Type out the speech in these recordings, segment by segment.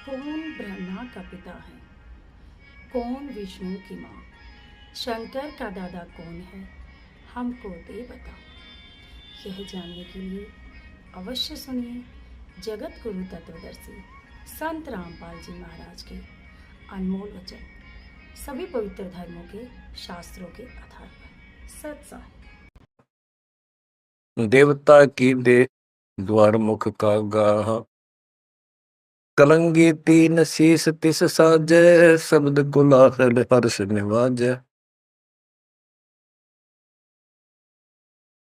कौन ब्रह्मा का पिता है? कौन विष्णु की माँ? शंकर का दादा कौन है? हमको दे बता। यह जानने के लिए अवश्य सुनिए जगत गुरु तत्वदर्शी संत रामपाल जी महाराज के अनमोल वचन, सभी पवित्र धर्मों के शास्त्रों के आधार पर सत्साह। देवता की दे द्वार मुख का गाह, कलंगी तीन शीस तिस साजै, शब्द कुलाहल हर्ष निवाजै।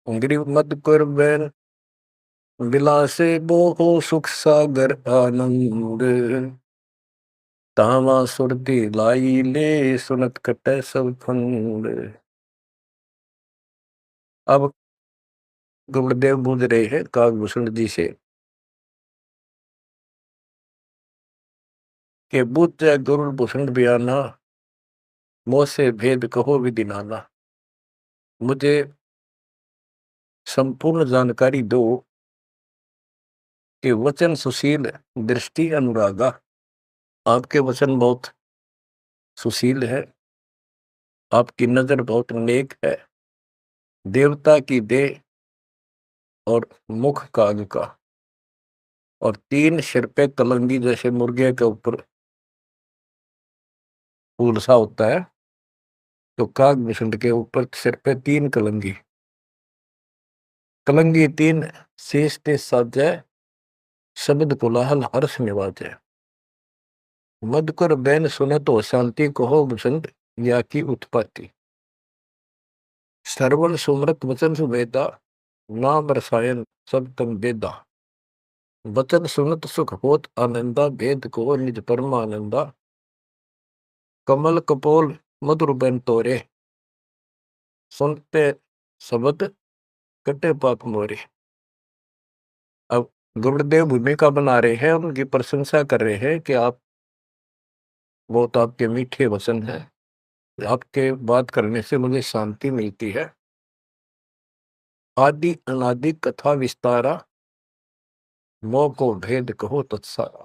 ग्रीव मद कर बैन बिलासे बोहो, सुख सागर आनंद। तावा सुरती लाई ले, सुनत कटै सब फंद। अब गुरुदेव बूझ रहे हैं कागभूषण जी से कि बुझ जाए गुरुभूषण बयाना, मोह से भेद कहो विधि नाना। मुझे संपूर्ण जानकारी दो कि वचन सुशील दृष्टि अनुरागा। आपके वचन बहुत सुशील है, आपकी नजर बहुत नेक है। देवता की देह और मुख काग का, और तीन सिर पे कलंगी, जैसे मुर्गे के ऊपर फूल सा होता है, तो काग भूषण के ऊपर सिर पे तीन कलंगी। कलंगी तीन शेष ते साजै, शब्द कोलाहल हर्ष निवाजै। मधुकर बैन सुने तो शांति, कहो बसंत या की उत्पत्ति। श्रवण सुमरत वचन सुवेदा, नाम रसायन सब तम वेदा। वचन सुनत सुख होत आनंदा, भेद को निज परमानंदा। कमल कपोल मधुर बैन तोरे, सुनते शब्द कटे पाप मोरे। अब गुरुदेव भूमिका बना रहे हैं, उनकी प्रशंसा कर रहे हैं कि आप बहुत, आपके मीठे वचन हैं, आपके बात करने से मुझे शांति मिलती है। आदि अनादि कथा विस्तारा, मोह को भेद कहो तत्सारा।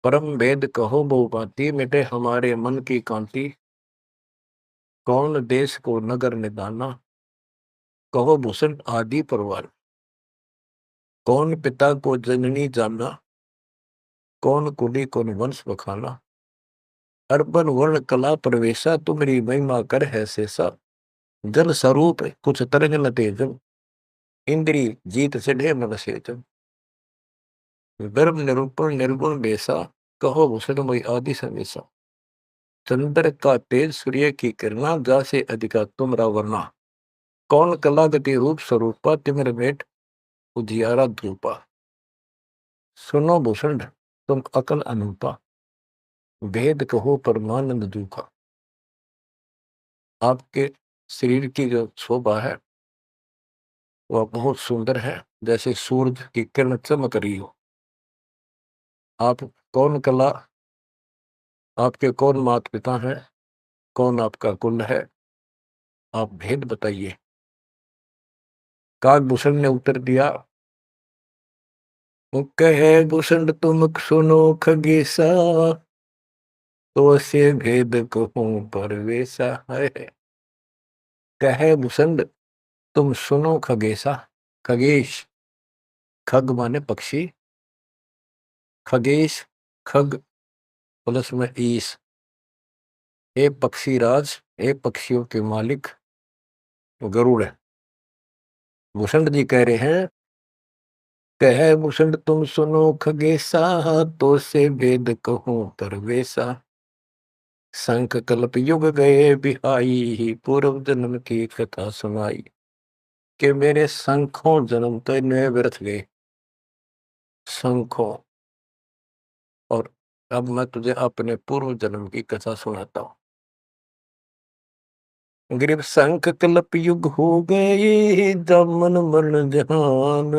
परम भेद कहो बहु भांति, मिटे हमारे मन की कांति। कौन देश को नगर निदाना, कहो भूषण आदि परवार। कौन पिता को जननी जाना, कौन कुली कौन वंश बखाना। अर्पण वर्ण कला प्रवेशा, तुम्हारी महिमा कर है शेषा। जल स्वरूप कुछ तरंग न तेजम, इंद्री जीत चढ़े मन सेजम। गर्भ निरूपण निर्गुण बेसा, कहो भूषण वही आदि समेसा। चंद्र का तेज सूर्य की किरणा, जा से अधिका तुमरा वरना। कौन कला गति रूप स्वरूपा, तिमिर भेंट उजियारा धूपा। सुनो भूषण तुम अकल अनूपा, भेद कहो परमानंद दुखा। आपके शरीर की जो शोभा है वह बहुत सुंदर है, जैसे सूरज की किरण चमक रही हो। आप कौन कला, आपके कौन माता पिता हैं, कौन आपका कुल है, आप भेद बताइए। काकभूषण ने उत्तर दिया, कहे भूषण तुम सुनो खगेसा, तो से भेद कहूं परवेसा है। कहे भूषण तुम सुनो खगेसा। खगेश, खग माने पक्षी, खगेश खग प्लस में ईश, ए पक्षी राज, ए पक्षियों के मालिक गरुड़ है। भूषण जी कह रहे हैं, कहे भूषण तुम सुनो खगेसा, तो से भेद कहूं परवेसा। शंख कल्प युग गए बिहाई, पूर्व जन्म की कथा सुनाई। कि मेरे शंखों जन्म तो इनमें व्यर्थ गए, शंखों। और अब मैं तुझे अपने पूर्व जन्म की कथा सुनाता हूं। ग्रीव शंख कल्प युग हो गए, जमन मरण जहान।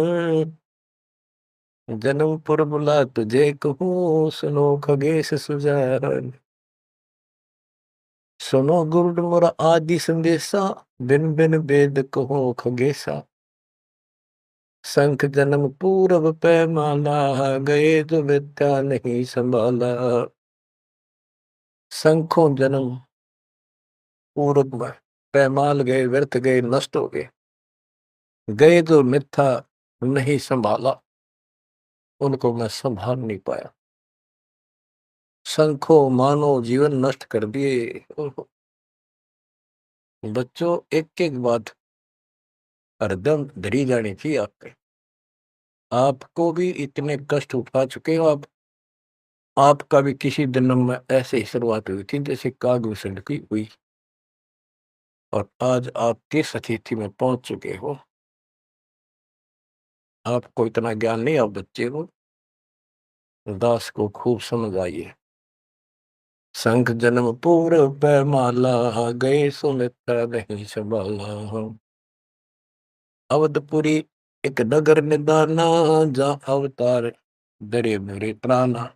जन्म पर बुला तुझे कहूं, सुनो खगेश सुजान। सुनो गुरुड मोरा आदि संदेशा, बिन बिन वेद कहो खगेशा। शंख जन्म पूरब पैमाला, गए जो मिथ्या नहीं संभाला। शंखों जन्म पूरब में पैमाल गए, व्यर्थ गए, नष्ट हो गए। गए जो मिथ्या नहीं संभाला, उनको मैं संभाल नहीं पाया। शंखों मानो जीवन नष्ट कर दिए। बच्चों, एक एक बात हरदम धरी जानी चाहिए आपके। आपको भी इतने कष्ट उठा चुके हो आप। आपका भी किसी जन्म में ऐसे ही शुरुआत हुई थी जैसे कागभूषण की हुई, और आज आप किस स्थिति में पहुंच चुके हो। आपको इतना ज्ञान नहीं, आप बच्चे हो। दास को खूब समझ आइए। शंख जन्म पूर्व पैमाला, गए सुमित्रा नहीं संभाला। अवधपुरी एक नगर निदाना, जहाँ अवतार दरे मेरे प्राणा।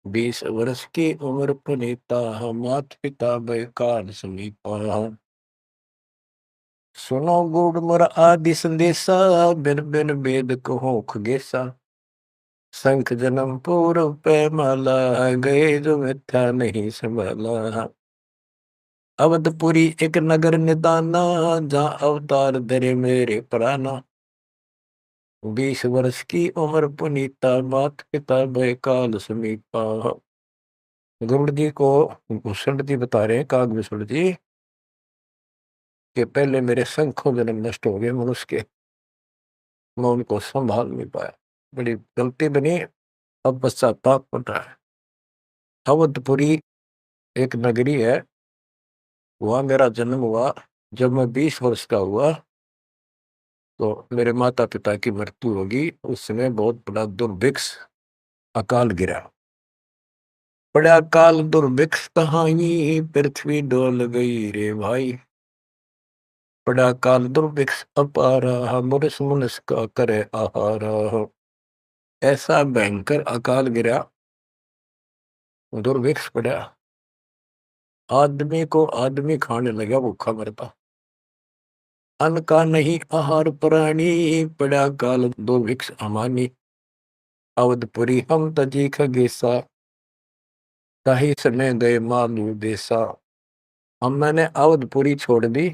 20 वर्ष की उम्र पुनीता, मात पिता बेकार समीपा। सुनो गुड़ मोर आदि संदेशा, बिन बिन वेद कहो खगेसा। शंख जन्म पूर्व पैमाला, गए जो मिथ्या नहीं संभाला। अवधपुरी एक नगर निदाना, जहाँ अवतार धरे मेरे प्राणा। 20 वर्ष की उम्र पुनीता, मात पिता बेकाल समीपा। गुरुड़ जी को भूषण जी बता रहे हैं, कागभूषण जी, कि पहले मेरे शंखों जन्म नष्ट हो गए मनुष्य के, मैं उनको संभाल नहीं पाया। बड़ी गलती बनी, अब पश्चाताप बन रहा है। अवधपुरी एक नगरी है, वहां मेरा जन्म हुआ। जब मैं 20 वर्ष का हुआ तो मेरे माता पिता की मृत्यु होगी। उस समय बहुत बड़ा दुर्भिक्ष अकाल गिरा। बड़ा अकाल दुर्भिक्ष कहानी, पृथ्वी डोल गई रे भाई। बड़ा अकाल दुर्भिक्ष अपारा, मुनिस मुनिस का करे आहारा। ऐसा भयंकर अकाल गिरा, दुर्भिक्ष पड़ा। आदमी को आदमी खाने लगा, भूखा मरता। अन्न का नहीं आहार प्राणी, पड़ा काल दुर्भिक्ष अमानी। अवधपुरी हम तजी खगेसा, ताही समय गए मालू देसा। हम मैंने अवधपुरी छोड़ दी,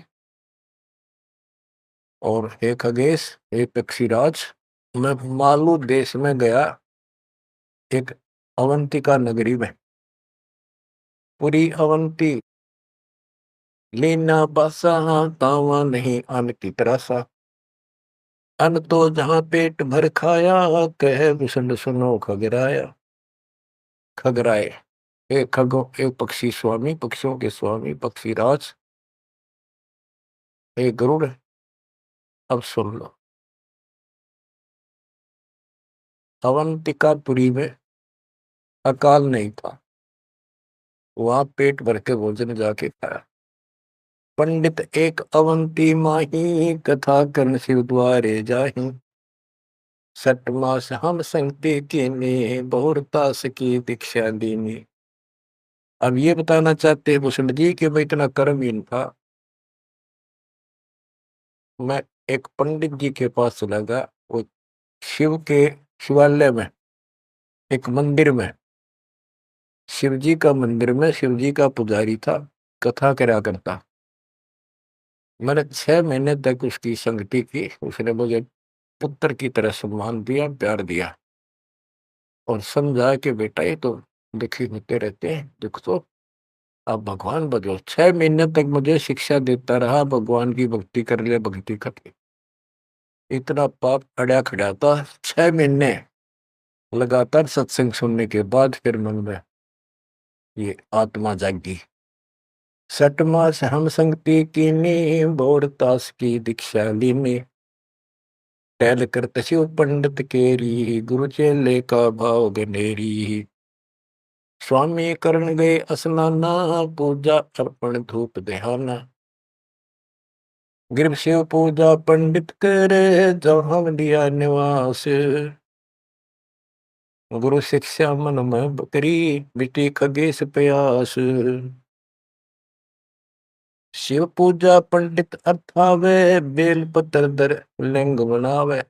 और हे खगेश, हे पक्षीराज, मैं मालू देश में गया, एक अवंतिका नगरी में। पूरी अवंती लीना बासा, तावा नहीं अन्न की तरासा। अन्न तो जहां पेट भर खाया, कह भूषण सुनो खगराया। खगराए, एक खगो, एक पक्षी स्वामी, पक्षियों के स्वामी पक्षीराज, एक गरुड़, अब सुन लो। अवंतिकापुरी में अकाल नहीं था, वहां पेट भर के भोजन जाके खाया। पंडित एक अवंती माही, कथा करन शिव द्वारे जाही। 6 मास हम संगति कीनी, बहुरतास की दीक्षा दीनी। अब ये बताना चाहते हैं भूषण जी कि मैं इतना कर्महीन था। मैं एक पंडित जी के पास चला गया, वो शिव के शिवालय में, एक मंदिर में, शिव जी का मंदिर में शिव जी का पुजारी था, कथा करा करता। मैंने 6 महीने तक उसकी संगति की। उसने मुझे पुत्र की तरह सम्मान दिया, प्यार दिया, और समझा कि बेटा ये तो दुखी होते रहते हैं, दुख तो आप भगवान बनो। 6 महीने तक मुझे शिक्षा देता रहा, भगवान की भक्ति कर ले, भक्ति कर ले। इतना पाप अड़ा खड़ा था। 6 महीने लगातार सत्संग सुनने के बाद फिर मन में ये आत्मा जागी। 6 मास हम संगति कीनी, बोरतास की दीक्षा लीनी। टहल कर शिव पंडित केरी, गुरु चेले का भाव गनेरी। स्वामी करण गए स्नाना, पूजा अर्पण धूप देहाना। गिर शिव पूजा पंडित करे, जहाँ लिया निवास। गुरु शिक्षा मन में बकरी, मिट्टी खगेश प्यास। शिव पूजा पंडित अथावे, बेल पत्र दर लिंग बनावे।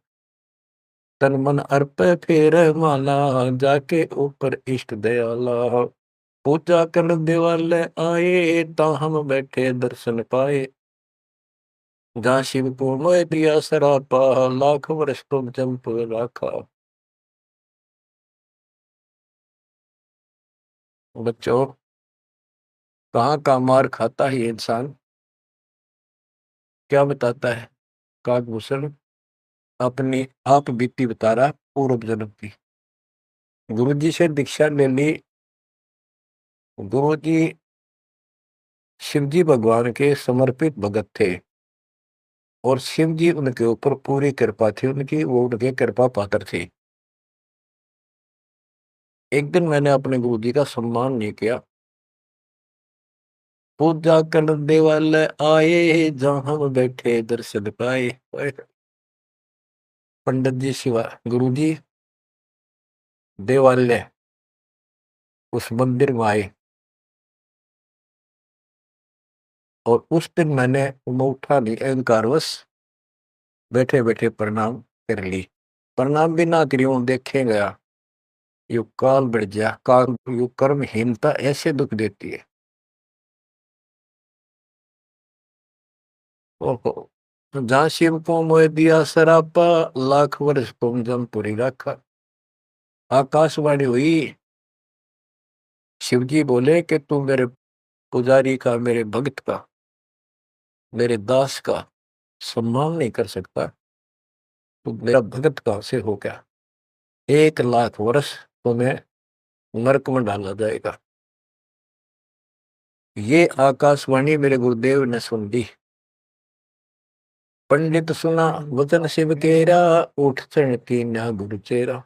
तन मन अर्प फेर माला, जाके ऊपर इष्ट दयाला। पूजा कर दिवाले आए, ता हम बैठे दर्शन पाए। जहाँ शिव को मोह दिया सरापा, लाख वर्ष तुम जंप राखा। बच्चों, कहाँ का मार खाता है ये इंसान, क्या बताता है काकभूषण, अपनी आप बीती बता रहा पूर्व जन्म की। गुरु जी से दीक्षा ले ली। गुरु जी शिव जी भगवान के समर्पित भगत थे और शिव जी उनके ऊपर पूरी कृपा थी उनकी, वो उनके कृपा पात्र थे। एक दिन मैंने अपने गुरु जी का सम्मान नहीं किया। पूजा करने वाले आए, जहां हम बैठे दर्शन पाए। पंडित जी शिवा गुरु जी देवालय उस मंदिर में आए और उस दिन मैंने उठा नहीं, अहंकारवश बैठे बैठे प्रणाम कर ली। प्रणाम भी ना करियो देखे गया, यु काल बढ़ गया, काल यु कर्महीनता ऐसे दुख देती है। ओहो, जहाँ शिव को मोह दिया सरापा, लाख वर्ष तुम जमपुरी रखा। आकाशवाणी हुई, शिव जी बोले कि तू मेरे पुजारी का, मेरे भक्त का, मेरे दास का सम्मान नहीं कर सकता, तू मेरा भक्त कहां से हो गया। 1 लाख वर्ष तुम्हें नरक में डाला जाएगा। ये आकाशवाणी मेरे गुरुदेव ने सुन ली। पंडित सुना वचन शिव केरा, उठ चढ़ की ना गुरु चेरा।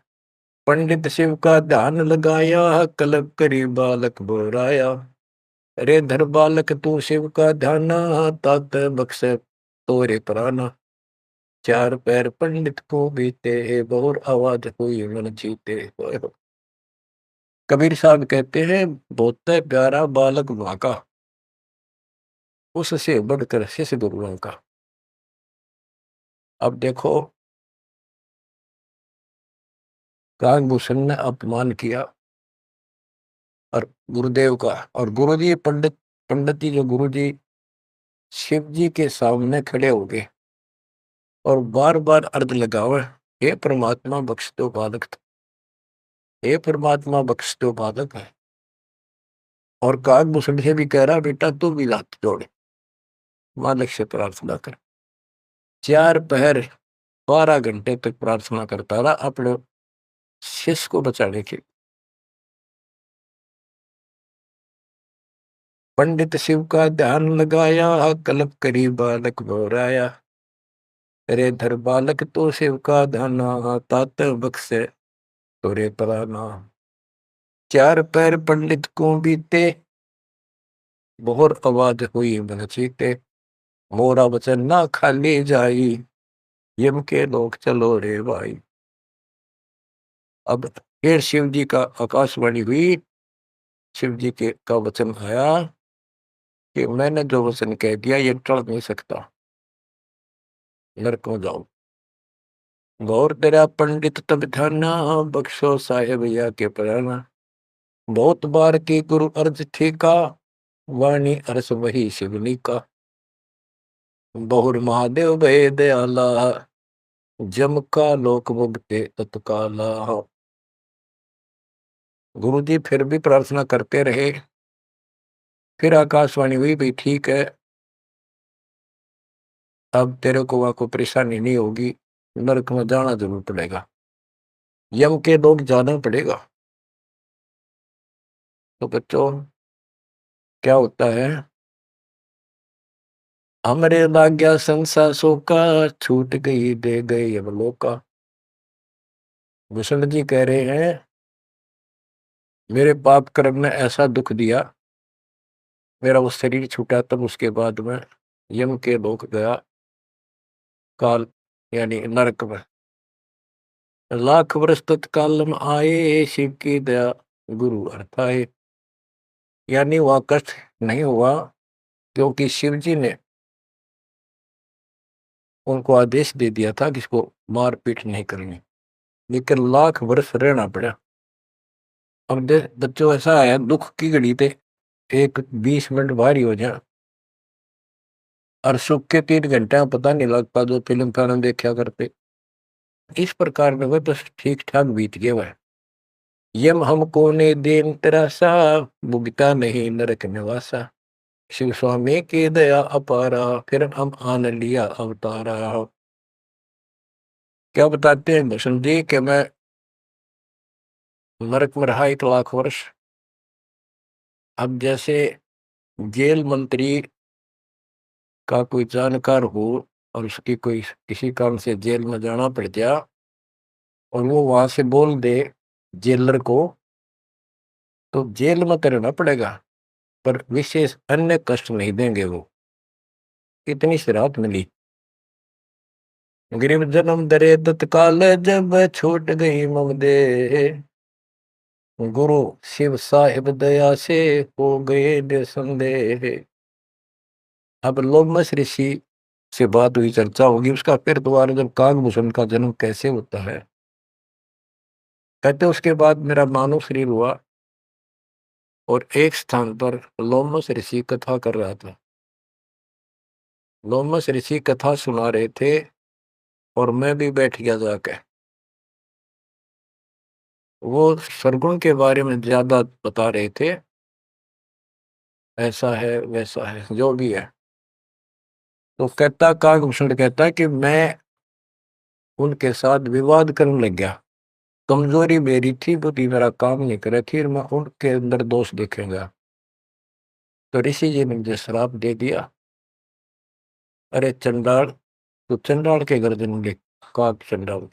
पंडित शिव का ध्यान लगाया, कलब करी बालक बोराया। रे धर बालक तू शिव का ध्याना, तात बख्शे तोरे प्राणा। 4 पैर पंडित को बीते, बहुर आवाज हुई मन जीते। कबीर साहब कहते हैं, बहुत प्यारा बालक माँ का, उससे बढ़कर शिष्य गुरुओं का। अब देखो, काकभूषण ने अपमान किया और गुरुदेव का, और गुरु जी पंडित जी जो गुरु जी शिव जी के सामने खड़े हो गए और बार बार अर्ज लगावे, हे परमात्मा बख्श दो बालक, हे परमात्मा बख्श दो बालक है। और काकभूषण से भी कह रहा, बेटा तू भी हाथ जोड़े, मालिक से प्रार्थना कर। 4 पहर 12 घंटे तक प्रार्थना करता रहा अपने शिष्य को बचाने की। पंडित शिव का ध्यान लगाया, कल्प करी बालक बोराया। रे धर बालक तो शिव का ध्याना, तात बख्शे तोरे प्राणा। 4 पैर पंडित को बीते, बहुत आवाज हुई मन चीते। मोरा वचन ना खाली जाई, यम के लोग चलो रे भाई। अब फिर शिव जी का आकाशवाणी हुई, शिव जी के का वचन आया कि मैंने जो वचन कह दिया ये टल नहीं सकता, नरक में जाओ। गौर तेरा पंडित तब ध्याना, बख्शो साहेब या के प्राणा। बहुत बार की गुरु अर्ज ठीका, वाणी अरस वही शिवनी का। बहुर महादेव भय दयाला, जम का लोक मुक्ते तत्काला। गुरु जी फिर भी प्रार्थना करते रहे। फिर आकाशवाणी हुई, भाई ठीक है, अब तेरे को वहां कोई परेशानी नहीं होगी, नरक में जाना जरूर पड़ेगा, यम के लोग जाना पड़ेगा। तो बच्चों, क्या होता है, हमरे लाग्या संसासों का, छूट गई दे गए यमलोका। भूषण जी कह रहे हैं, मेरे पाप कर्म ने ऐसा दुख दिया, मेरा वो शरीर छूटा, तब उसके बाद में यम के लोक गया, काल यानी नरक में। लाख वर्ष तत्काल में आए, शिव की दया गुरु अर्थाए। यानी वह कष्ट नहीं हुआ, क्योंकि शिव जी ने उनको आदेश दे दिया था कि इसको मारपीट नहीं करनी। लेकिन लाख वर्ष रहना पड़ा। अब देख बच्चों, ऐसा है दुख की घड़ी पे एक 20 मिनट भारी हो जाए और सुख के 3 घंटे में पता नहीं लगता जो फिल्म फिल्म देखा करते। इस प्रकार में वह बस ठीक ठाक बीत गया वह। यम हमको ने देन तेरा सा, भुगता नहीं नरक निवासा। शिव स्वामी की दया अपारा, फिर हम आन लिया अवतारा। क्या बताते हैं भूषण जी कि मैं नरक में रहा 1 लाख वर्ष। अब जैसे जेल मंत्री का कोई जानकार हो और उसकी कोई किसी काम से जेल में जाना पड़ गया और वो वहां से बोल दे जेलर को, तो जेल में तो रहना पड़ेगा पर विशेष अन्य कष्ट नहीं देंगे वो। कितनी सी राहत मिली। गरीब जन्म दरे तत्काल, जब छूट गई मम दे। गुरु शिव साहिब दया से हो गए निसंदेह। अब लोमस ऋषि से बात हुई, चर्चा होगी उसका। फिर दोबारा जब कागभूषण का जन्म कैसे होता है, कहते उसके बाद मेरा मानव शरीर हुआ और एक स्थान पर लोमस ऋषि कथा कर रहा था। लोमस ऋषि कथा सुना रहे थे और मैं भी बैठ गया जाके। वो सरगुण के बारे में ज्यादा बता रहे थे, ऐसा है वैसा है जो भी है। तो कहता कागभूषण कहता कि मैं उनके साथ विवाद करने लग गया। कमजोरी मेरी थी, बुद्धि मेरा काम नहीं करे थी, मैं उनके अंदर दोष देखेंगा। तो ऋषि जी ने मुझे श्राप दे दिया, अरे चंडाल, तो चंडाल के गर्दन ले, काग चंडाल।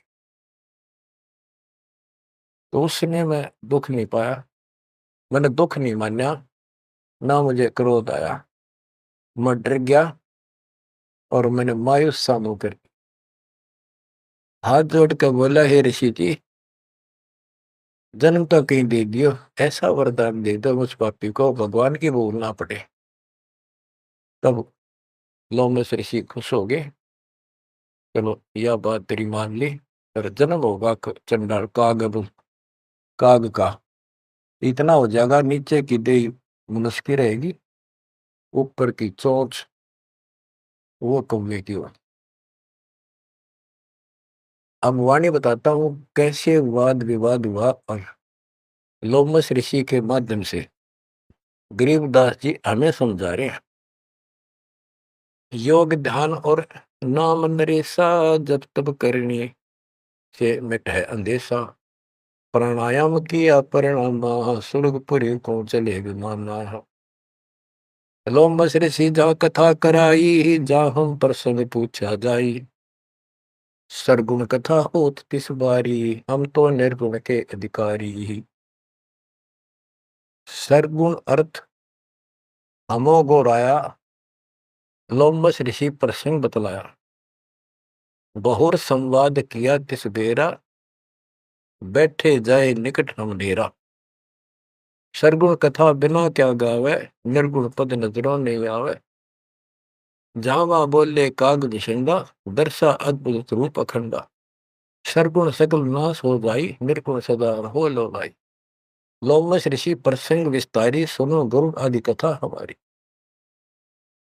तो उस समय मैं दुख नहीं पाया, मैंने दुख नहीं माना, ना मुझे क्रोध आया। मैं डर गया और मैंने मायूस सा मुंह कर हाथ जोड़ कर बोला, हे ऋषि जी, जन्म तो कहीं दे दियो, ऐसा वरदान दे दो मुझ पापी को भगवान की भूल ना पड़े। तब लोमस ऋषि खुश हो गए, चलो यह बात तेरी मान ली, और जन्म होगा चंडाल काग का। इतना हो जाएगा, नीचे की देह मनुष्य की रहेगी, ऊपर की चोंच वो कौवे की हो। अब वाणी बताता हूँ कैसे वाद विवाद हुआ और लोमस ऋषि के माध्यम से गरीबदास जी हमें समझा रहे हैं। योग ध्यान और नाम नरेसा, जब तब करने से मिट है अंदेशा। प्राणायाम किया परिणाम, सुरगपुरी को चले विमाना। लोमस ऋषि जा कथा कराई, जा हम प्रसंग पूछा जाई। सरगुण कथा होत तिस बारी, हम तो निर्गुण के अधिकारी। सरगुण अर्थ हमो गोराया, लोमस ऋषि प्रसंग बतलाया। बहुर संवाद किया तिस बेरा, बैठे जाए निकट हम डेरा। सरगुण कथा बिना क्या गावे, निर्गुण पद नजरों नहीं आवे। जावा बोले काग निषंगा, दर्शा अद्भुत रूप अखंडा। सरगुण सकल नाश हो जाई, निर्गुण सदा हो लो भाई। लोमस ऋषि प्रसंग विस्तारी, सुनो गुरु आदि कथा हमारी।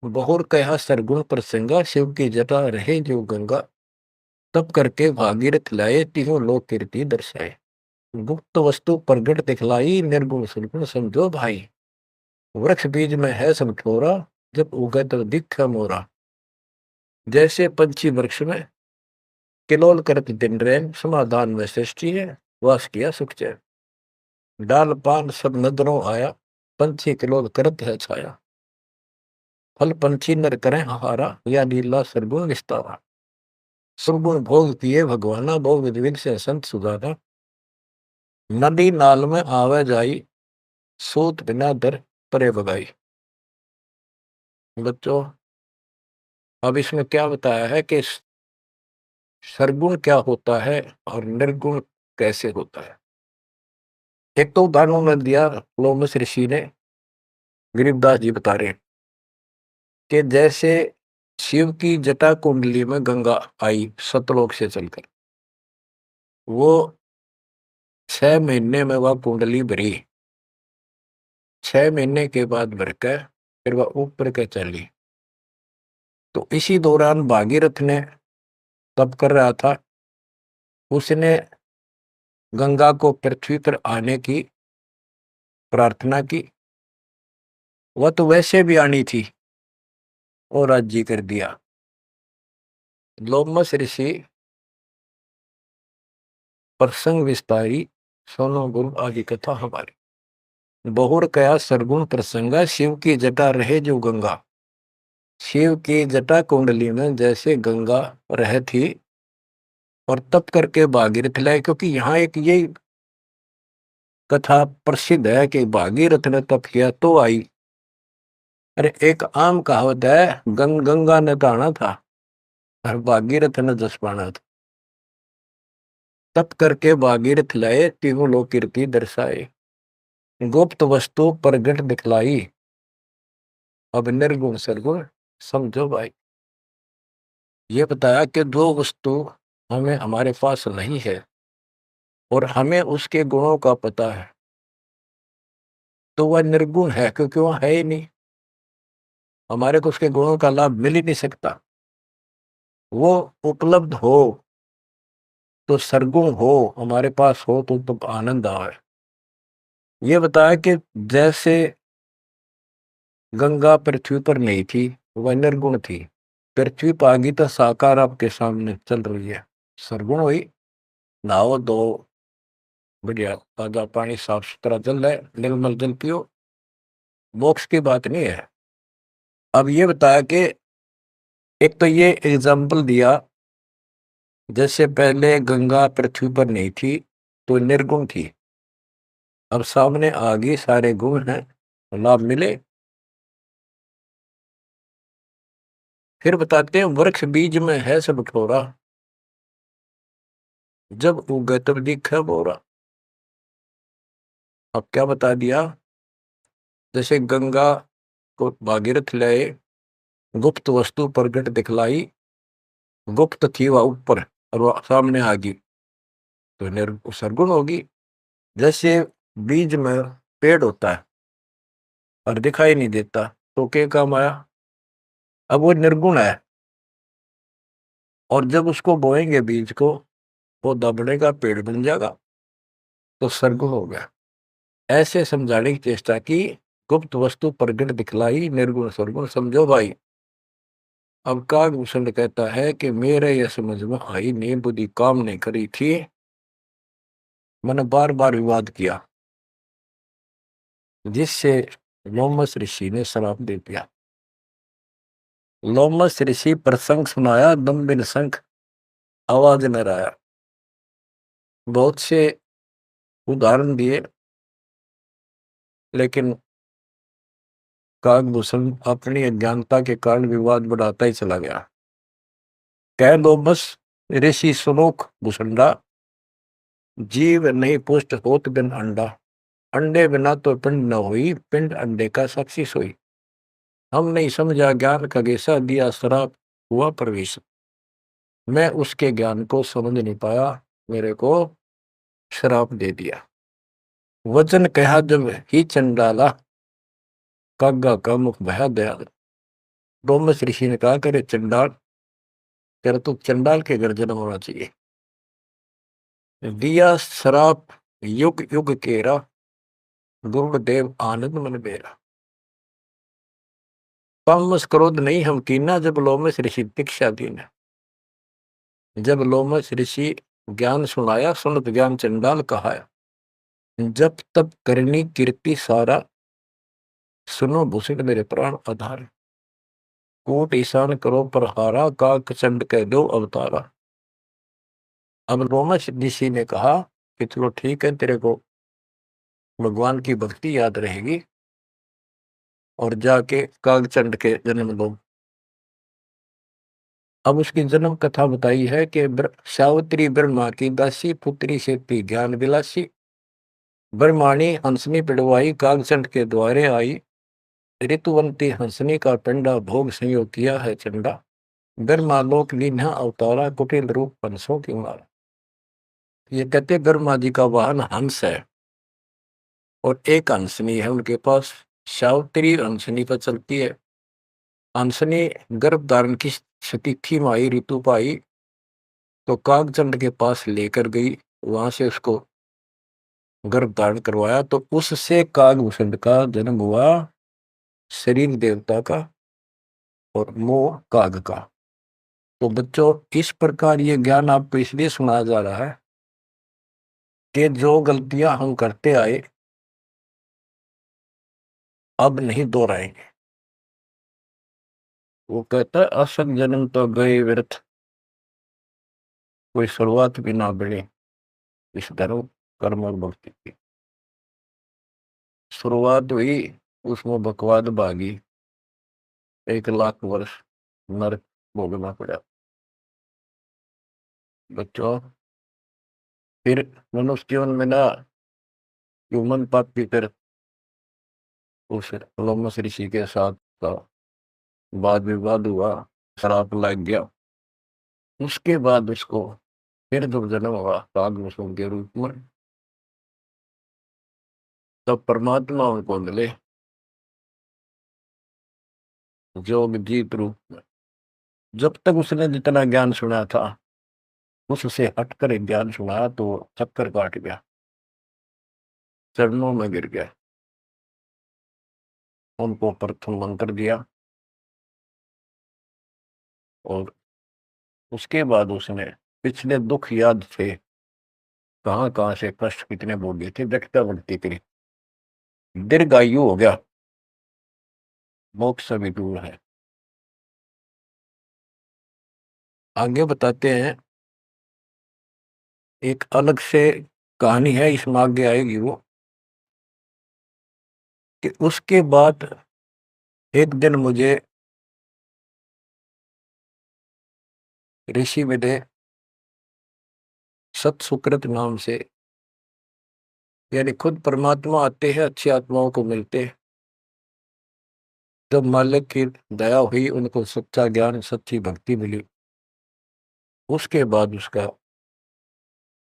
बहुर कहा सरगुण प्रसंगा, शिव की जटा रहे जो गंगा। तब करके भागीरथ लाए, तीनों लोक कीर्ति दर्शाए। गुप्त वस्तु प्रगट दिखलाई, निर्गुण सुरगुण समझो भाई। वृक्ष बीज में है सब ठोरा, जब उगे तो दिख मोरा। जैसे पंछी वृक्ष में किलोल करत दिन रैन, समाधान में सृष्टि है, वास किया सुख चैन। डाल पान सब नजरों आया, पंछी किलोल करत है छाया। फल पंछी नर करें आहारा, या लीला सरगुण विस्तारा। सुरगुण भोग पिए भगवाना, भोग विधि विधि से संत सुधारा। नदी नाल में आवे जाई, सूत बिना दर परे बगाई। बच्चों, अब इसमें क्या बताया है कि सरगुण क्या होता है और निर्गुण कैसे होता है। एक तो उदाहरण में दिया लोमस ऋषि ने, गरीबदास जी बता रहे हैं कि जैसे शिव की जटा कुंडली में गंगा आई सतलोक से चलकर, वो 6 महीने में वह कुंडली भरी। 6 महीने के बाद भरकर फिर वह ऊपर के चली। तो इसी दौरान भागीरथ ने तप कर रहा था। उसने गंगा को पृथ्वी पर आने की प्रार्थना की। वह तो वैसे भी आनी थी और राज्य कर दिया। लोमस ऋषि प्रसंग विस्तारी सोनो गुरु आदि कथा हमारी। बहुर कया सरगुण प्रसंगा शिव की जटा रहे जो गंगा। शिव की जटा कुंडली में जैसे गंगा रह थी और तप करके भागीरथ लाए, क्योंकि यहाँ एक ये कथा प्रसिद्ध है कि भागीरथ ने तप किया तो आई। अरे एक आम कहावत है, गंगा ने नहाना था और भागीरथ ने जस पाना था। तप करके भागीरथ लाए, तीनों लोक कीर्ति दर्शाए। गुप्त वस्तु प्रगट दिखलाई, अब निर्गुण सरगुण समझो भाई। ये बताया कि दो वस्तु हमें हमारे पास नहीं है और हमें उसके गुणों का पता है, तो वह निर्गुण है क्योंकि वह है ही नहीं। हमारे को उसके गुणों का लाभ मिल ही नहीं सकता। वो उपलब्ध हो तो सरगुण हो, हमारे पास हो तो आनंद आए। ये बताया कि जैसे गंगा पृथ्वी पर नहीं थी, वह निर्गुण थी। पृथ्वी पर आ गई तो साकार आपके सामने चल रही है, सरगुण हुई। नहाओ दो, बढ़िया ताजा पानी, साफ सुथरा जल है, निर्मल जल पियो, मोक्ष की बात नहीं है। अब ये बताया कि एक तो ये एग्जाम्पल दिया, जैसे पहले गंगा पृथ्वी पर नहीं थी तो निर्गुण थी, अब सामने आ गई, सारे गुण हैं, लाभ मिले। फिर बताते हैं वृक्ष बीज में है सब ठोरा, जब उगे तब दिखे बोरा। अब क्या बता दिया, जैसे गंगा को भागीरथ लाए, गुप्त वस्तु प्रगट दिखलाई, गुप्त थी वह ऊपर और वह सामने आ गई तो सरगुण होगी। जैसे बीज में पेड़ होता है और दिखाई नहीं देता तो क्या काम आया, अब वो निर्गुण है, और जब उसको बोएंगे बीज को, पौधा बढ़ेगा, पेड़ बन जाएगा, तो सरगुण हो गया। ऐसे समझाने की चेष्टा की, गुप्त वस्तु प्रगट दिखलाई, निर्गुण सरगुण समझो भाई। अब कागभूषण कहता है कि मेरे यह समझ में आई नहीं, बुद्धि काम नहीं करी थी, मैंने बार बार विवाद किया, जिससे लोमस ऋषि ने श्राप दे दिया। लोमस ऋषि प्रसंग सुनाया, दम बिन शंख आवाज न आया। बहुत से उदाहरण दिए, लेकिन कागभूषण अपनी अज्ञानता के कारण विवाद बढ़ाता ही चला गया। कह लोमस ऋषि सुनोख भूषंडा, जीव नहीं पुष्ट होत बिन अंडा। अंडे बिना तो पिंड न हुई, पिंड अंडे का साक्षी सोई। हम नहीं समझा ज्ञान का गेसा, दिया श्राप हुआ प्रवेश। मैं उसके ज्ञान को समझ नहीं पाया, मेरे को श्राप दे दिया। वचन कहा जब ही चंडाला, कागा का मुख भया दयाल। डोमस ऋषि ने कहा, करे चंडाल, तेरा तो चंडाल के घर जन्म होना चाहिए। दिया श्राप युग युग केरा, गुरुदेव आनंद मन बेरा। पामस क्रोध नहीं हम कीना, जब लोमस ऋषि दीक्षा दीना। जब लोमस ऋषि ज्ञान सुनाया, सुनत ज्ञान चंडाल कहाया। जब तब करनी कीर्ति सारा, सुनो भूषण मेरे प्राण आधार। कोट ईशान करो प्रहारा, काक चंड कह दो अवतारा। अब लोमस ऋषि ने कहा कि चलो ठीक है, तेरे को भगवान की भक्ति याद रहेगी और जाके कागचंड के जन्म लो। अब उसकी जन्म कथा बताई है कि सावित्री ब्रह्मा की दासी, पुत्री से थी ज्ञान विलासी। ब्रह्माणी हंसनी पिड़वाई, कागचंड के द्वारे आई। ऋतुवंती हंसनी का पिंडा, भोग संयोग किया है चंडा। ब्रह्मा लोक लीन्हा अवतारा, कुटिल रूप पंसों की मारा। ये कहते ब्रह्मा जी का वाहन हंस है और एक हंसनी है उनके पास। सावित्री हंसनी पर चलती है। हंसनी गर्भ धारण की स्थिति में आई, ऋतु पाई तो कागचंद के पास लेकर गई। वहां से उसको गर्भ धारण करवाया तो उससे कागभूषण का जन्म हुआ, शरीर देवता का और मोह काग का। तो बच्चों, इस प्रकार ये ज्ञान आपको इसलिए सुनाया जा रहा है कि जो गलतियां हम करते आए अब नहीं दोहराएंगे। वो कहता है असत जन्म तो गए व्यर्थ, कोई शुरुआत भी ना बढ़े इस धर्म कर्म और भक्ति की। शुरुआत हुई, उसमें बकवाद भागी, 1 लाख वर्ष नरक भोगना पड़ा। बच्चों, फिर मनुष्य जीवन में ना ह्यूमन पाप की फिर उस लोमस ऋषि के साथ का वाद विवाद हुआ, शराब लग गया। उसके बाद उसको फिर जब जन्म हुआ कागभूषण के रूप में, तब परमात्मा उनको मिले जोग जीत रूप में। जब तक उसने जितना ज्ञान सुना था उससे हटकर एक ज्ञान सुना तो चक्कर काट गया, चरणों में गिर गया। उनको प्रथम मंत्र दिया और उसके बाद उसने पिछले दुख याद थे, कहाँ कहाँ से कष्ट कितने भोगे थे, व्यक्ता बढ़ती करी, दीर्घायु हो गया, मोक्ष भी दूर है। आगे बताते हैं, एक अलग से कहानी है, इसमें आगे आएगी वो, कि उसके बाद एक दिन मुझे ऋषि मिले सत सुकृत नाम से, यानी खुद परमात्मा आते हैं, अच्छी आत्माओं को मिलते हैं। जब मालिक की दया हुई, उनको सच्चा ज्ञान सच्ची भक्ति मिली, उसके बाद उसका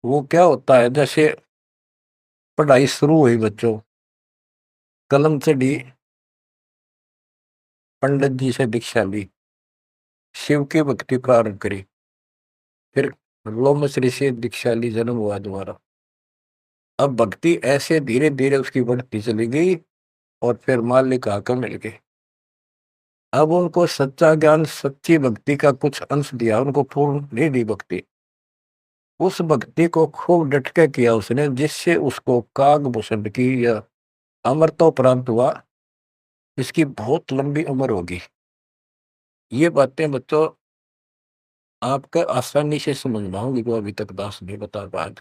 वो क्या होता है, जैसे पढ़ाई शुरू हुई बच्चों, कलम चढ़ी, पंडित जी से दीक्षा ली, शिव की भक्ति प्रारंभ करी, फिर लोमस ऋषि से दीक्षा ली, जन्म हुआ दोबारा। अब भक्ति ऐसे धीरे धीरे उसकी बढ़ती चली गई और फिर मालिक आकर मिल गए। अब उनको सच्चा ज्ञान सच्ची भक्ति का कुछ अंश दिया, उनको पूर्ण नहीं दी भक्ति। उस भक्ति को खूब डट के किया उसने, जिससे उसको कागभूषण की या अमरता प्राप्त हुआ। इसकी बहुत लंबी उम्र होगी। ये बातें बच्चों आपका आसानी से समझ में होंगी, वो अभी तक दास नहीं बता पाए।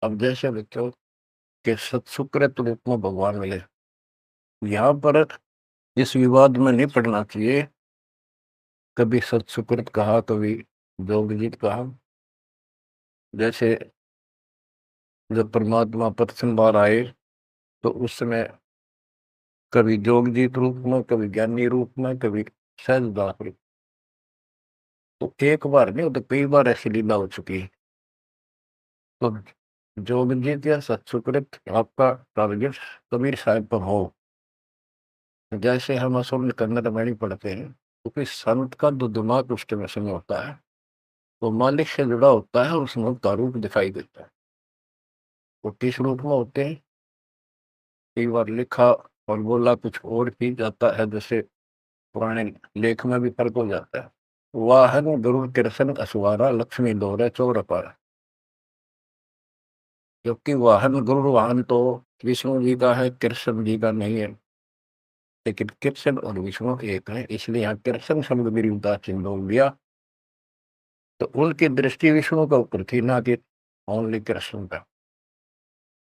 अब जैसे बच्चों के सत्सुकृत रूप में भगवान मिले, यहाँ पर इस विवाद में नहीं पड़ना चाहिए, कभी सत्सुकृत कहा, कभी जोगजीत कहा। जैसे जब परमात्मा प्रथम बार आए तो उस समय कभी जोगजीत रूप में, कभी ज्ञानी रूप में, कभी सहजदास रूप। तो एक बार नहीं, तो कई बार ऐसी लीला हो चुकी है। तो जोगजीत या सत्सुकृत आपका टारगेट कबीर साहब पर हो, जैसे हम असल कन्नड़ में नहीं पढ़ते हैं, क्योंकि संत का जो दिमाग उसके वैसे में होता है, वो मालिक से जुड़ा होता है, उसमें उसका रूप दिखाई देता है। वो किस रूप में होते हैं, कई बार लिखा और बोला कुछ और ही जाता है, जैसे पुराने लेख में भी फर्क हो जाता है। वाहन गुरु कृष्ण असवारा, लक्ष्मी दौरे चोर अपार। जबकि वाहन गुरु वाहन तो विष्णु जी का है, कृष्ण जी का नहीं है, लेकिन कृष्ण और विष्णु एक है, इसलिए यहाँ कृष्ण शब्द भी चिन्ह हो गया। तो उनकी दृष्टि विष्णु के ऊपर थी, ना कि ओनली कृष्ण का।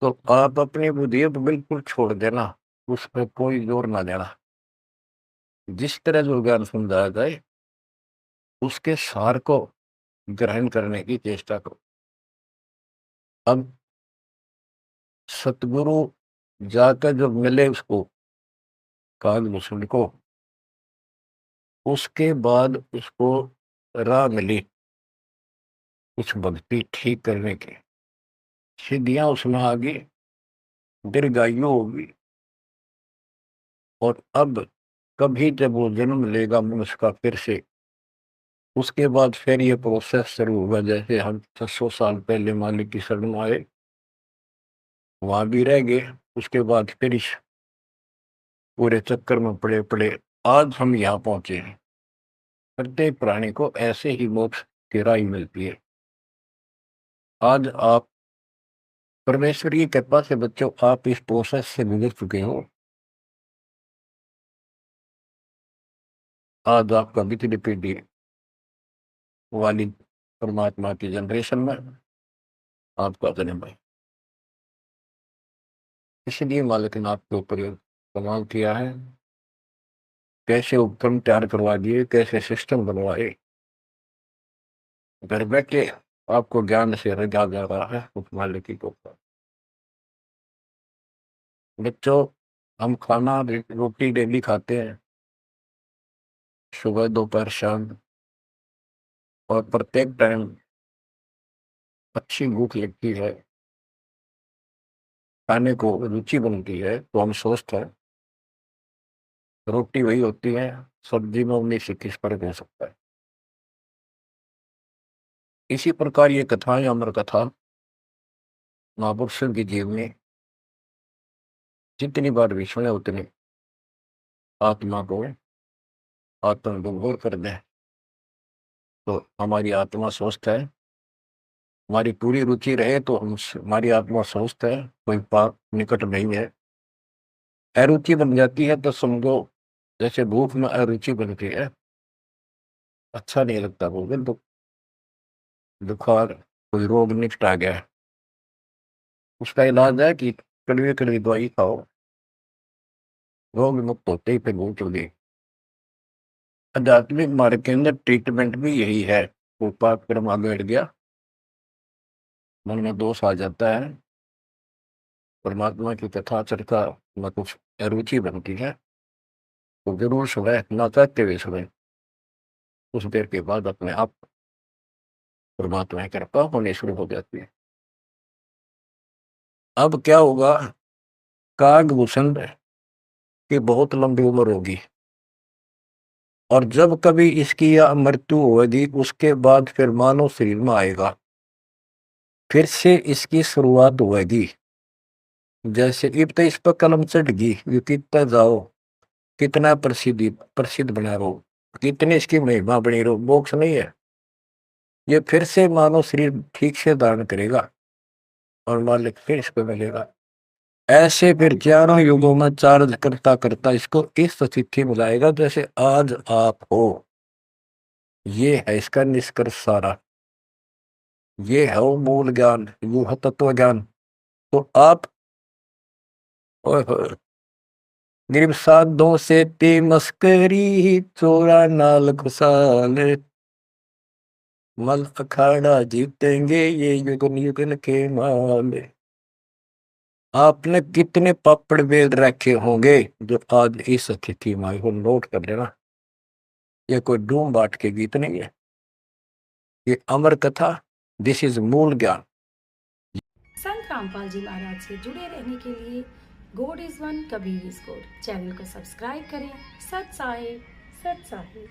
तो आप अपनी बुद्धि पर बिल्कुल छोड़ देना, उस पर कोई जोर ना देना। जिस तरह जो ज्ञान समझाया जाए उसके सार को ग्रहण करने की चेष्टा करो। अब सतगुरु जाकर जब मिले उसको, कागभूषण को, उसके बाद उसको राह मिली कुछ भक्ति ठीक करने की सिद्धियां उसमें आ गई, दीर्घायु होगी। और अब कभी जब वो जन्म लेगा मनुष्य का फिर से, उसके बाद फिर ये प्रोसेस शुरू होगा। जैसे हम 600 साल पहले मालिक की शरण में आए, वहां भी रह गए, उसके बाद फिर इस पूरे चक्कर में पड़े पड़े आज हम यहाँ पहुंचे हैं। प्रत्येक प्राणी को ऐसे ही मोक्ष की राह मिलती है। आज आप परमेश्वर की कृपा से बच्चों, आप इस प्रोसेस से गुजर चुके हो। आज आपका बिजली पीढ़ी वाली परमात्मा की जनरेशन में आपका जन्म है। इसलिए मालिक ने आपके ऊपर कमाल किया है। कैसे उपक्रम तैयार करवा दिए, कैसे सिस्टम बनवाए, घर बैठे आपको ज्ञान से रजा जा रहा है उस मालिक की कृपा। बच्चों, हम खाना रोटी डेली खाते हैं, सुबह दोपहर शाम, और प्रत्येक टाइम अच्छी भूख लगती है, खाने को रुचि बनती है, तो हम स्वस्थ हैं। रोटी वही होती है, सब्जी में 19-21 फर्क हो सकता है। इसी प्रकार ये कथाएं, अमर कथा महापुरुषों की जीवनी जितनी बार भी सुने उतनी आत्मा को आत्मविभोर कर दें, तो हमारी आत्मा स्वस्थ है। हमारी पूरी रुचि रहे तो हमारी आत्मा स्वस्थ है, कोई पाप निकट नहीं है। अरुचि बन जाती है तो समझो जैसे भूख में अरुचि बनती है, अच्छा नहीं लगता, बोले तो बुखार, कोई रोग निकट आ गया है, उसका इलाज है कि कड़वी कड़वी दवाई खाओ, रोग मुक्त होते ही फिर भूख लगी। आध्यात्मिक मार्ग के अंदर ट्रीटमेंट भी यही है। वो पाप कर्म आगे बढ़ गया, मन में दोष आ जाता है, परमात्मा की कथा चर्चा में कुछ अरुचि बनती है, तो जरूर सुबह ना चाहते हुए सुबह, कुछ देर के बाद अपने आप परमात्मा की कृपा होने शुरू हो जाती है। अब क्या होगा, कागभूषण की बहुत लंबी उम्र होगी, और जब कभी इसकी यह मृत्यु होगी, उसके बाद फिर मानव शरीर में आएगा, फिर से इसकी शुरुआत होगी। जैसे इब तो इस पर कलम चढ़ गई, ये कितना जाओ, कितना प्रसिद्ध बना रहो, कितनी इसकी महिमा बनी रहो, मोक्ष नहीं है। ये फिर से मानव शरीर ठीक से धारण करेगा और मालिक फिर इसको मिलेगा। ऐसे फिर चारों युगों में चार्ज करता करता इसको इस स्थिति में लाएगा जैसे आज आप हो। ये है इसका निष्कर्ष सारा, ये है वो मूल ज्ञान, वो है तत्व ज्ञान। तो आप गिरब साधों से ते मस्करी, चोरा नाल घुसाल, मल अखाड़ा जीतेंगे ये युगन युगन के माल। आपने कितने पापड़ बेल रखे होंगे जो आज इस स्थिति में हो, नोट कर लेना। ये कोई डूम बाट के गीत नहीं है, ये अमर कथा, दिस इज मूल ज्ञान। संत रामपाल जी महाराज से जुड़े रहने के लिए God is one, Kabir is God channel को सब्सक्राइब करें। सत साहिब, सत साहिब।